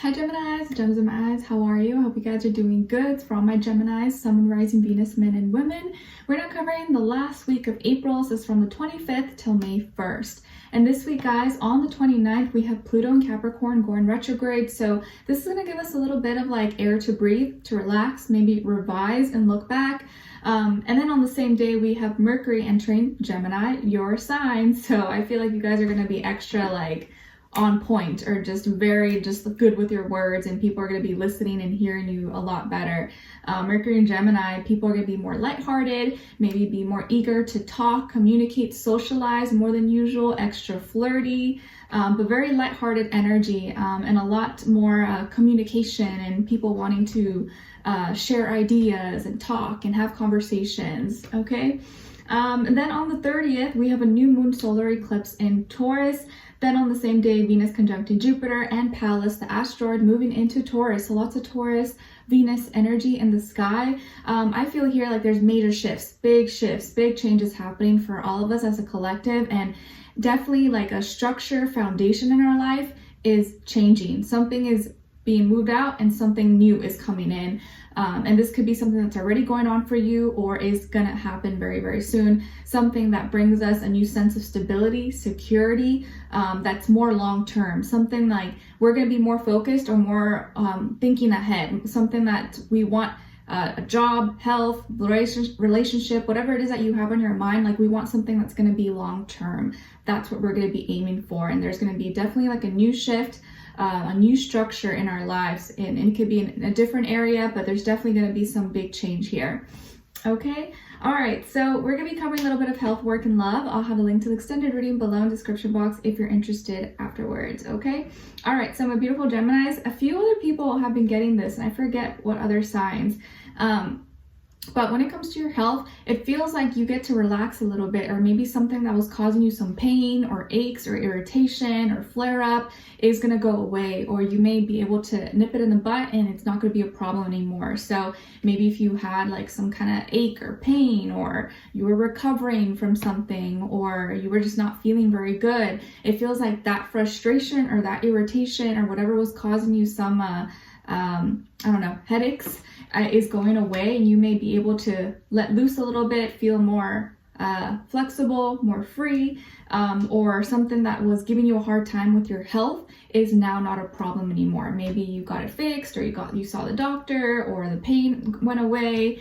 Hi Geminis, gems in my eyes, how are you? I hope you guys are doing good. For all my Geminis, Sun, Rising, Venus, men and women, we're now covering the last week of April, so it's from the 25th till May 1st. And this week, guys, on the 29th, we have Pluto in Capricorn going retrograde, so this is going to give us a little bit of like air to breathe, to relax, maybe revise and look back. And then on the same day, we have Mercury entering Gemini, your sign, so I feel like you guys are going to be extra like on point, or just good with your words, and people are going to be listening and hearing you a lot better. Mercury and Gemini, people are going to be more lighthearted, maybe be more eager to talk, communicate, socialize more than usual, extra flirty, but very lighthearted energy, and a lot more communication and people wanting to share ideas and talk and have conversations, okay? And then on the 30th, we have a new moon solar eclipse in Taurus. Then on the same day, Venus conjuncting Jupiter and Pallas, the asteroid, moving into Taurus. So lots of Taurus, Venus energy in the sky. I feel here like there's major shifts, big changes happening for all of us as a collective, and definitely like a structure, foundation in our life is changing. Something is being moved out and something new is coming in. And this could be something that's already going on for you or is gonna happen very, very soon. Something that brings us a new sense of stability, security, that's more long-term. Something like we're gonna be more focused or more thinking ahead. Something that we want, a job, health, relationship, whatever it is that you have on your mind, like we want something that's gonna be long-term. That's what we're gonna be aiming for. And there's gonna be definitely like a new shift, a new structure in our lives, and it could be in a different area, but there's definitely going to be some big change here. Okay, all right, so we're going to be covering a little bit of health, work, and love. I'll have a link to the extended reading below in the description box if you're interested afterwards. Okay, all right, so my beautiful Geminis, a few other people have been getting this, and I forget what other signs. But when it comes to your health, it feels like you get to relax a little bit, or maybe something that was causing you some pain or aches or irritation or flare up is going to go away, or you may be able to nip it in the butt and it's not going to be a problem anymore. So maybe if you had like some kind of ache or pain, or you were recovering from something, or you were just not feeling very good, it feels like that frustration or that irritation or whatever was causing you some I don't know, headaches is going away, and you may be able to let loose a little bit, feel more flexible, more free, or something that was giving you a hard time with your health is now not a problem anymore. Maybe you got it fixed, or you saw the doctor, or the pain went away.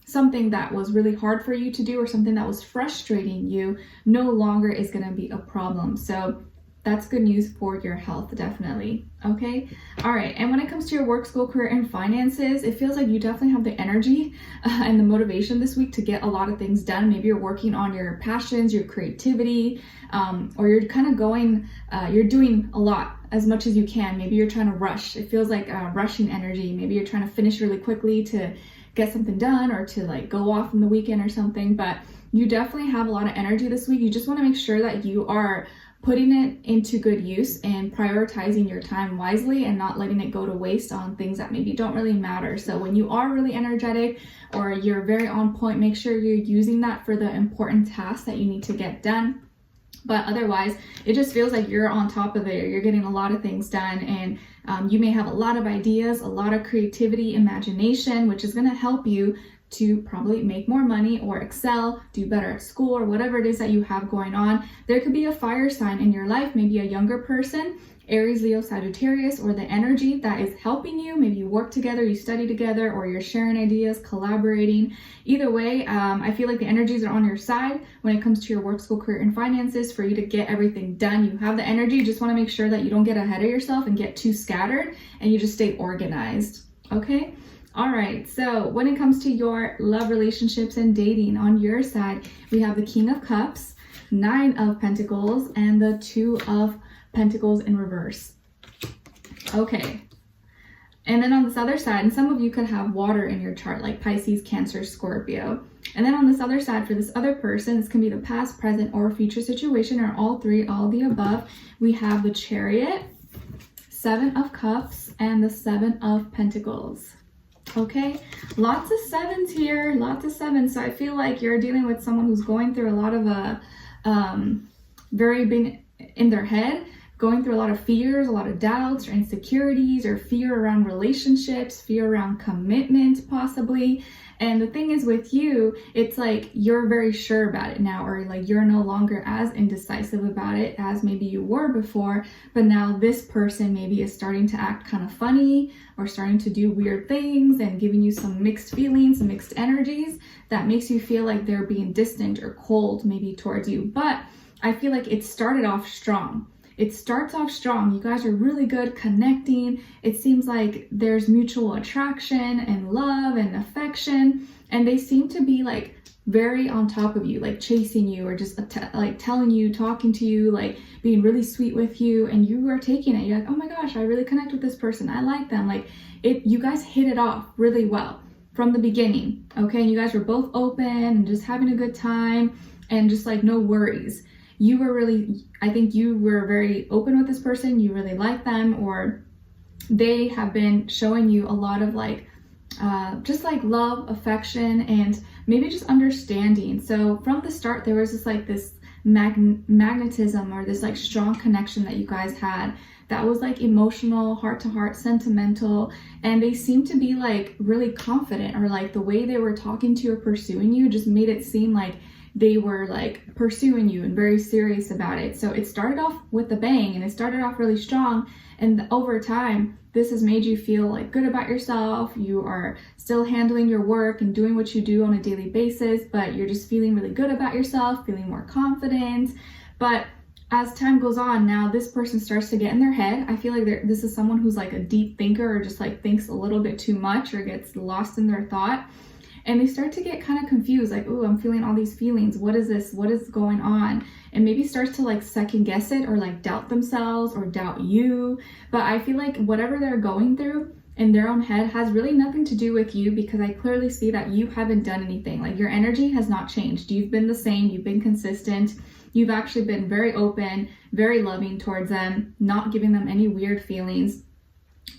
Something that was really hard for you to do, or something that was frustrating you, no longer is going to be a problem. So that's good news for your health, definitely. Okay, all right. And when it comes to your work, school, career, and finances, it feels like you definitely have the energy and the motivation this week to get a lot of things done. Maybe you're working on your passions, your creativity, or you're kind of going, you're doing a lot, as much as you can. Maybe you're trying to rush. It feels like rushing energy. Maybe you're trying to finish really quickly to get something done, or to like go off on the weekend or something. But you definitely have a lot of energy this week. You just want to make sure that you are putting it into good use and prioritizing your time wisely, and not letting it go to waste on things that maybe don't really matter. So when you are really energetic, or you're very on point, make sure you're using that for the important tasks that you need to get done. But otherwise, it just feels like you're on top of it, or you're getting a lot of things done, and you may have a lot of ideas, a lot of creativity, imagination, which is going to help you to probably make more money, or excel, do better at school, or whatever it is that you have going on. There could be a fire sign in your life, maybe a younger person, Aries, Leo, Sagittarius, or the energy that is helping you. Maybe you work together, you study together, or you're sharing ideas, collaborating. Either way, I feel like the energies are on your side when it comes to your work, school, career, and finances for you to get everything done. You have the energy. You just want to make sure that you don't get ahead of yourself and get too scattered, and you just stay organized. Okay? All right, so when it comes to your love, relationships, and dating, on your side, we have the King of Cups, Nine of Pentacles, and the Two of Pentacles in reverse. Okay, and then on this other side, and some of you could have water in your chart, like Pisces, Cancer, Scorpio. And then on this other side, for this other person, this can be the past, present, or future situation, or all three, all the above. We have the Chariot, Seven of Cups, and the Seven of Pentacles. Okay, lots of sevens here, lots of sevens. So I feel like you're dealing with someone who's going through a lot of very big in their head, going through a lot of fears, a lot of doubts or insecurities, or fear around relationships, fear around commitment possibly. And the thing is with you, it's like you're very sure about it now, or like you're no longer as indecisive about it as maybe you were before, but now this person maybe is starting to act kind of funny or starting to do weird things and giving you some mixed feelings, mixed energies that makes you feel like they're being distant or cold maybe towards you. But I feel like it started off strong. It starts off strong. You guys are really good connecting. It seems like there's mutual attraction and love and affection. And they seem to be like very on top of you, like chasing you or just like telling you, talking to you, like being really sweet with you. And you are taking it. You're like, oh my gosh, I really connect with this person. I like them. Like you guys hit it off really well from the beginning. Okay. And you guys were both open and just having a good time and just like no worries. I think you were very open with this person, you really like them, or they have been showing you a lot of like, just like love, affection, and maybe just understanding. So from the start, there was this magnetism or this like strong connection that you guys had that was like emotional, heart to heart, sentimental, and they seemed to be like really confident, or like the way they were talking to you or pursuing you just made it seem like they were like pursuing you and very serious about it. So it started off with a bang and it started off really strong. And over time, this has made you feel like good about yourself. You are still handling your work and doing what you do on a daily basis, but you're just feeling really good about yourself, feeling more confident. But as time goes on, now this person starts to get in their head. I feel like this is someone who's like a deep thinker or just like thinks a little bit too much or gets lost in their thought. And they start to get kind of confused, like, oh, I'm feeling all these feelings. What is this? What is going on? And maybe starts to like second guess it or like doubt themselves or doubt you. But I feel like whatever they're going through in their own head has really nothing to do with you, because I clearly see that you haven't done anything. Like your energy has not changed. You've been the same. You've been consistent. You've actually been very open, very loving towards them, not giving them any weird feelings.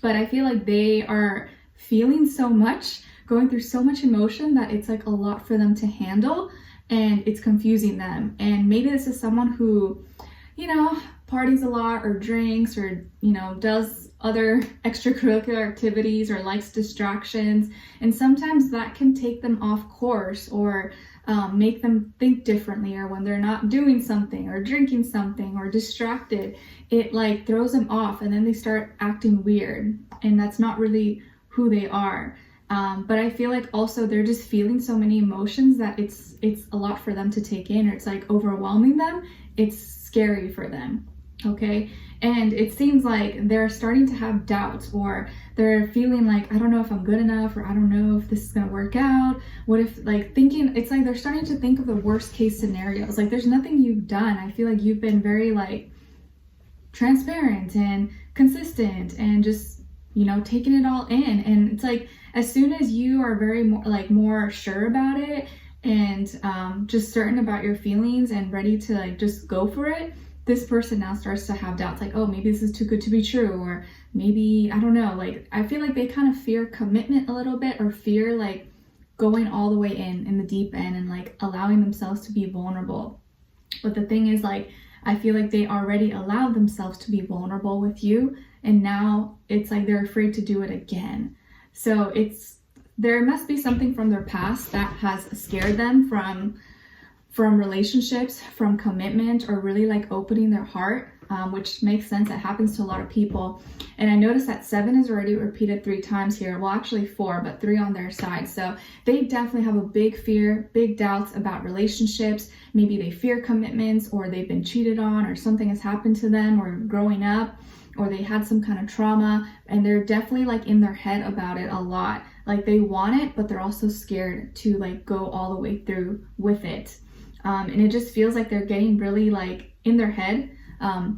But I feel like they are feeling so much, going through so much emotion, that it's like a lot for them to handle, and it's confusing them. And maybe this is someone who, parties a lot or drinks or, does other extracurricular activities or likes distractions. And sometimes that can take them off course or make them think differently, or when they're not doing something or drinking something or distracted, it like throws them off and then they start acting weird. And that's not really who they are. But I feel like also they're just feeling so many emotions that it's a lot for them to take in, or it's like overwhelming them. It's scary for them. Okay. And it seems like they're starting to have doubts, or they're feeling like, I don't know if I'm good enough, or I don't know if this is going to work out. What if it's like they're starting to think of the worst case scenarios. Like there's nothing you've done. I feel like you've been very like transparent and consistent and just, taking it all in. And it's like, as soon as you are very more sure about it and just certain about your feelings and ready to like just go for it, this person now starts to have doubts, like, oh, maybe this is too good to be true, or maybe, I don't know, like I feel like they kind of fear commitment a little bit, or fear like going all the way in the deep end and like allowing themselves to be vulnerable. But the thing is, like, I feel like they already allowed themselves to be vulnerable with you, and now it's like they're afraid to do it again. So there must be something from their past that has scared them from relationships, from commitment, or really like opening their heart, which makes sense. It happens to a lot of people. And I noticed that 7 is already repeated 3 times here. Well, actually 4, but 3 on their side. So they definitely have a big fear, big doubts about relationships. Maybe they fear commitments, or they've been cheated on, or something has happened to them, or growing up, or they had some kind of trauma, and they're definitely like in their head about it a lot. Like they want it, but they're also scared to like go all the way through with it. And it just feels like they're getting really like in their head,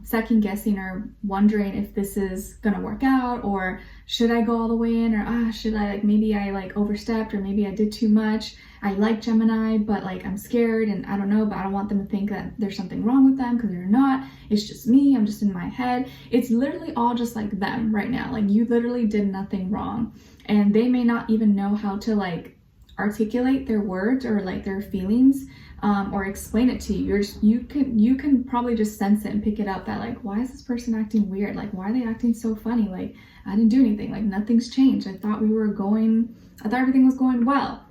second guessing or wondering if this is gonna work out, or should I go all the way in, or should I, like, maybe I like overstepped, or maybe I did too much. I like Gemini, but like I'm scared, and I don't know, but I don't want them to think that there's something wrong with them, because they're not. It's just me, I'm just in my head. It's literally all just like them right now. Like you literally did nothing wrong, and they may not even know how to like articulate their words or like their feelings or explain it to you. You can probably just sense it and pick it up that like, why is this person acting weird? Like, why are they acting so funny? Like, I didn't do anything. Like, nothing's changed. I thought everything was going well.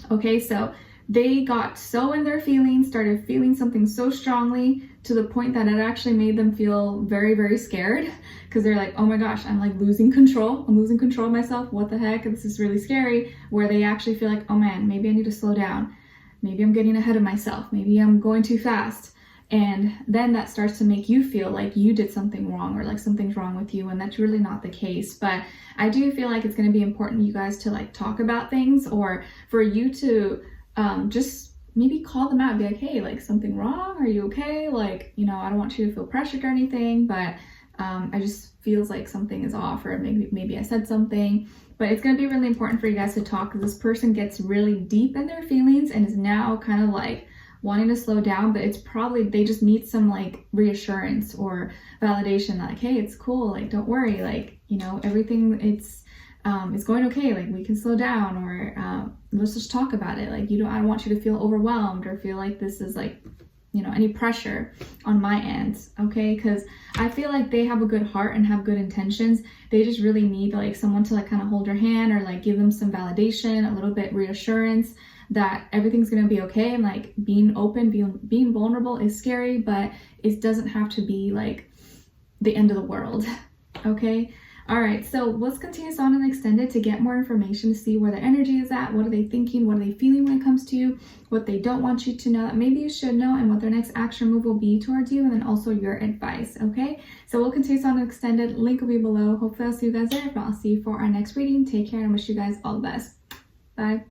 Okay, so they got so in their feelings, started feeling something so strongly to the point that it actually made them feel very, very scared, because they're like, oh my gosh, I'm like losing control. I'm losing control of myself. What the heck? This is really scary. Where they actually feel like, oh man, maybe I need to slow down. Maybe I'm getting ahead of myself. Maybe I'm going too fast. And then that starts to make you feel like you did something wrong, or like something's wrong with you, and that's really not the case. But I do feel like it's going to be important, you guys, to like talk about things, or for you to just maybe call them out and be like, hey, like, something wrong? Are you okay? Like, you know, I don't want you to feel pressured or anything, but I just feels like something is off, or maybe I said something. But it's going to be really important for you guys to talk, because this person gets really deep in their feelings and is now kind of like wanting to slow down, but it's probably they just need some like reassurance or validation that like, hey, it's cool, like, don't worry, like, you know, everything, it's going okay, like, we can slow down, or let's just talk about it. Like, I don't want you to feel overwhelmed or feel like this is like, you know, any pressure on my end, okay? Because I feel like they have a good heart and have good intentions. They just really need like someone to like kind of hold their hand, or like give them some validation, a little bit reassurance that everything's gonna be okay. And like, being open, being vulnerable is scary, but it doesn't have to be like the end of the world, okay? All right, so let's continue on and extend it to get more information, to see where their energy is at, what are they thinking, what are they feeling when it comes to you, what they don't want you to know that maybe you should know, and what their next action move will be towards you, and then also your advice, okay? So we'll continue on and extend it. Link will be below. Hopefully I'll see you guys there. If not, I'll see you for our next reading. Take care, and wish you guys all the best. Bye.